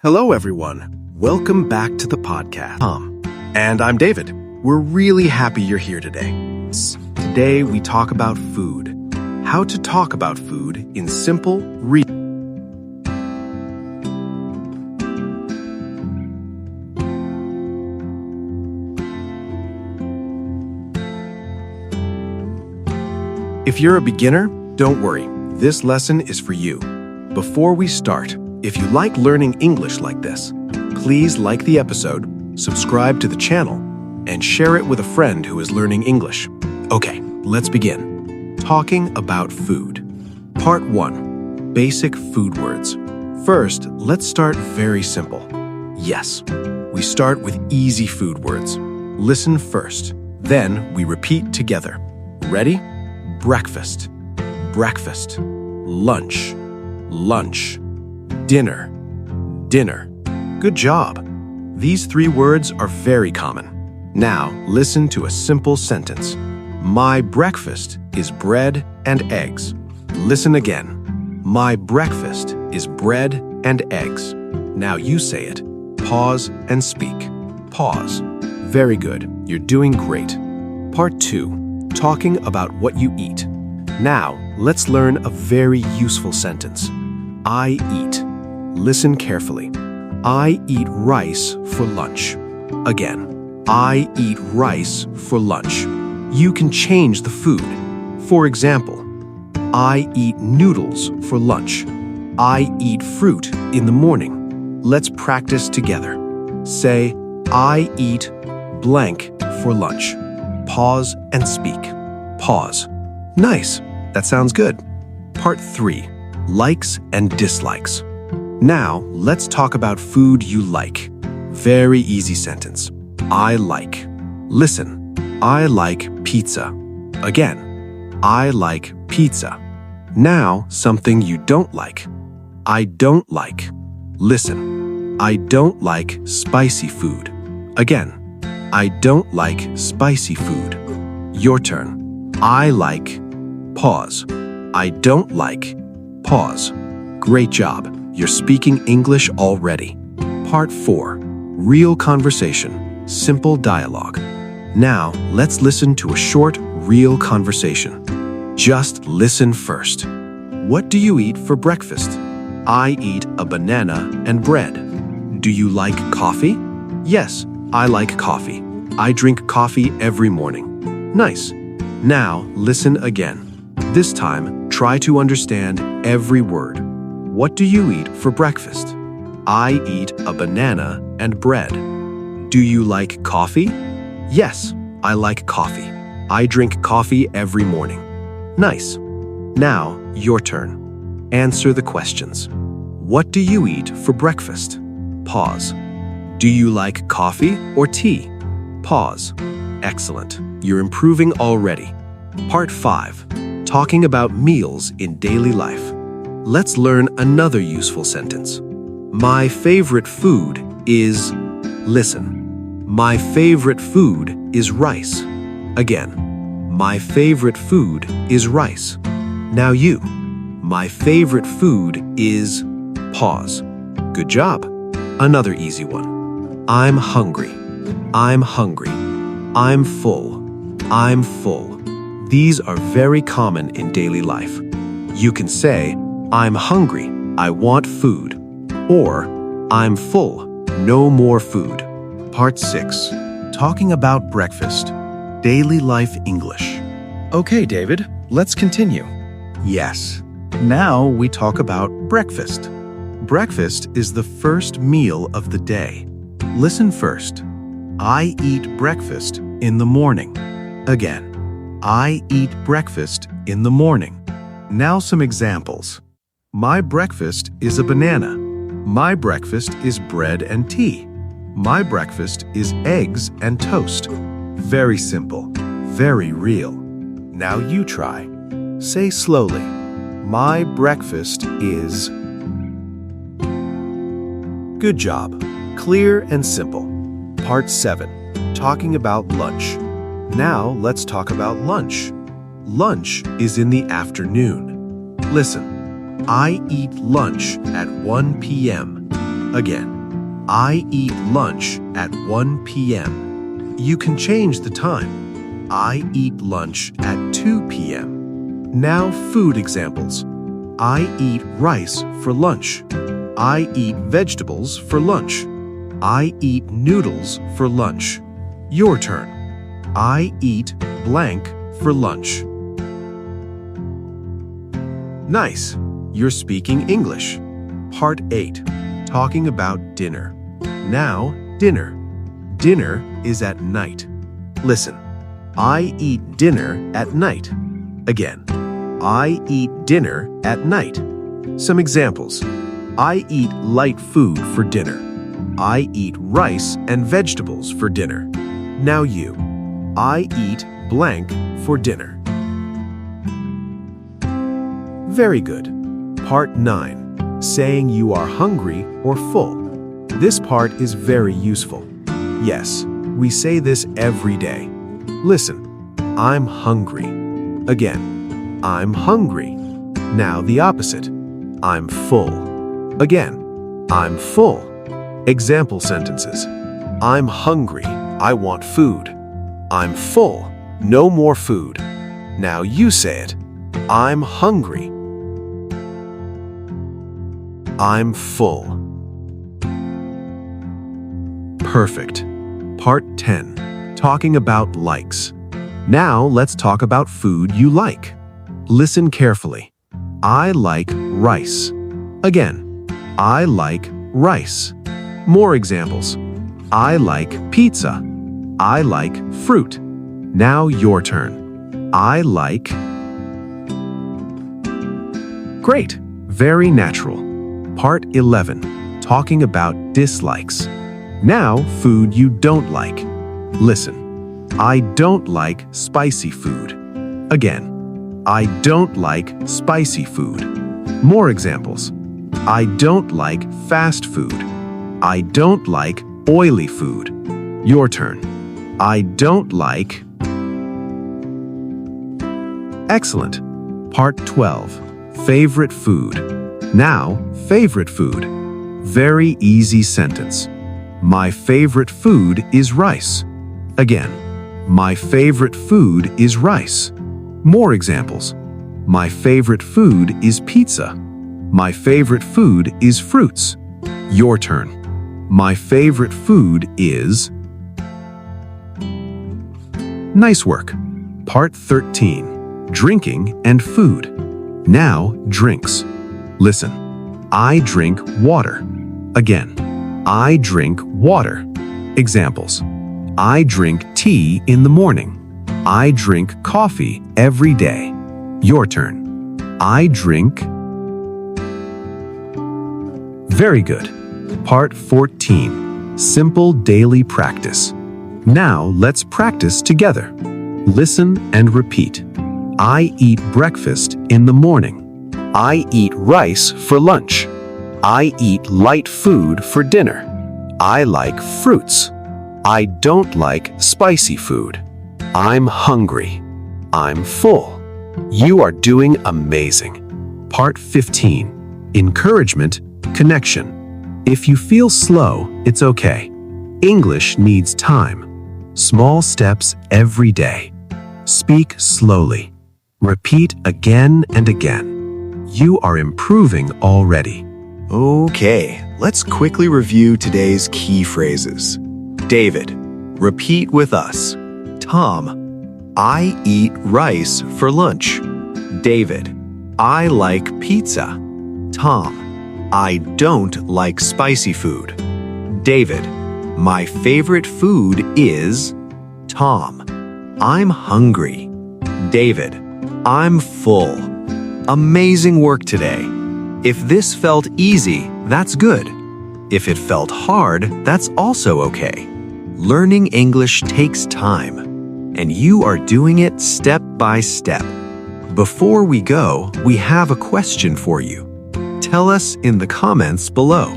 Hello, everyone. Welcome back to the podcast. And I'm David. We're really happy you're here today. Today, we talk about food. How to talk about food in simple, If you're a beginner, don't worry. This lesson is for you. Before we start, if you like learning English like this, please like the episode, subscribe to the channel, and share it with a friend who is learning English. Okay, let's begin. Talking about food. Part 1. Basic food words. First, let's start very simple. Yes, we start with easy food words. Listen first, then we repeat together. Ready? Breakfast, breakfast. Lunch, lunch. Dinner, dinner. Good job. These 3 words are very common. Now, listen to a simple sentence. My breakfast is bread and eggs. Listen again. My breakfast is bread and eggs. Now you say it. Pause and speak. Pause. Very good. You're doing great. Part 2. Talking about what you eat. Now, let's learn a very useful sentence. I eat. Listen carefully. I eat rice for lunch. Again, I eat rice for lunch. You can change the food. For example, I eat noodles for lunch. I eat fruit in the morning. Let's practice together. Say, I eat blank for lunch. Pause and speak. Pause. Nice. That sounds good. Part 3. Likes and dislikes. Now, let's talk about food you like. Very easy sentence. I like. Listen. I like pizza. Again. I like pizza. Now, something you don't like. I don't like. Listen. I don't like spicy food. Again. I don't like spicy food. Your turn. I like. Pause. I don't like. Pause. Great job. You're speaking English already. Part 4. Real conversation. Simple dialogue. Now, let's listen to a short, real conversation. Just listen first. What do you eat for breakfast? I eat a banana and bread. Do you like coffee? Yes, I like coffee. I drink coffee every morning. Nice. Now, listen again. This time, try to understand every word. What do you eat for breakfast? I eat a banana and bread. Do you like coffee? Yes, I like coffee. I drink coffee every morning. Nice. Now, your turn. Answer the questions. What do you eat for breakfast? Pause. Do you like coffee or tea? Pause. Excellent. You're improving already. Part 5. Talking about meals in daily life. Let's learn another useful sentence. My favorite food is... Listen. My favorite food is rice. Again. My favorite food is rice. Now you. My favorite food is... Pause. Good job. Another easy one. I'm hungry. I'm hungry. I'm full. I'm full. These are very common in daily life. You can say, I'm hungry, I want food. Or, I'm full, no more food. Part 6. Talking about breakfast. Daily life English. Okay, David, let's continue. Yes. Now we talk about breakfast. Breakfast is the first meal of the day. Listen first. I eat breakfast in the morning. Again. I eat breakfast in the morning. Now some examples. My breakfast is a banana. My breakfast is bread and tea. My breakfast is eggs and toast. Very simple, very real. Now you try. Say slowly. My breakfast is... Good job. Clear and simple. Part 7. Talking about lunch. Now let's talk about lunch. Lunch is in the afternoon. Listen. I eat lunch at 1 p.m. Again. I eat lunch at 1 p.m. You can change the time. I eat lunch at 2 p.m. Now food examples. I eat rice for lunch. I eat vegetables for lunch. I eat noodles for lunch. Your turn. I eat blank for lunch. Nice. You're speaking English. Part 8. Talking about dinner. Now, dinner. Dinner is at night. Listen. I eat dinner at night. Again. I eat dinner at night. Some examples. I eat light food for dinner. I eat rice and vegetables for dinner. Now you. I eat blank for dinner. Very good. Part 9. Saying you are hungry or full. This part is very useful. Yes, we say this every day. Listen. I'm hungry. Again. I'm hungry. Now the opposite. I'm full. Again. I'm full. Example sentences. I'm hungry. I want food. I'm full. No more food. Now you say it. I'm hungry. I'm full. Perfect. Part 10. Talking about likes. Now let's talk about food you like. Listen carefully. I like rice. Again, I like rice. More examples. I like pizza. I like fruit. Now your turn. I like. Great. Very natural. Part 11. Talking about dislikes. Now, food you don't like. Listen. I don't like spicy food. Again. I don't like spicy food. More examples. I don't like fast food. I don't like oily food. Your turn. I don't like. Excellent. Part 12. Favorite food. Now, favorite food. Very easy sentence. My favorite food is rice. Again, my favorite food is rice. More examples. My favorite food is pizza. My favorite food is fruits. Your turn. My favorite food is. Nice work. Part 13. Drinking and food. Now, drinks. Listen. I drink water. Again. I drink water. Examples. I drink tea in the morning. I drink coffee every day. Your turn. I drink. Very good. Part 14. Simple daily practice. Now let's practice together. Listen and repeat. I eat breakfast in the morning. I eat rice for lunch. I eat light food for dinner. I like fruits. I don't like spicy food. I'm hungry. I'm full. You are doing amazing. Part 15. Encouragement, connection. If you feel slow, it's okay. English needs time. Small steps every day. Speak slowly. Repeat again and again. You are improving already. Okay, let's quickly review today's key phrases. David, repeat with us. Tom, I eat rice for lunch. David, I like pizza. Tom, I don't like spicy food. David, my favorite food is. Tom, I'm hungry. David, I'm full. Amazing work today. If this felt easy, that's good. If it felt hard, that's also okay. Learning English takes time, and you are doing it step by step. Before we go, we have a question for you. Tell us in the comments below.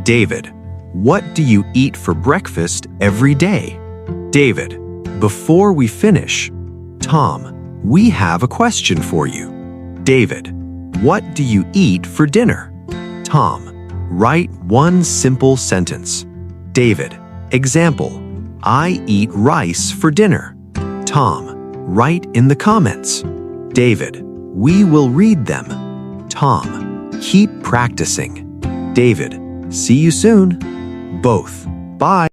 David, what do you eat for breakfast every day? David, before we finish. Tom, we have a question for you. David, what do you eat for dinner? Tom, Write one simple sentence. David, example, I eat rice for dinner. Tom, write in the comments. David, we will read them. Tom, keep practicing. David, see you soon. Both, bye.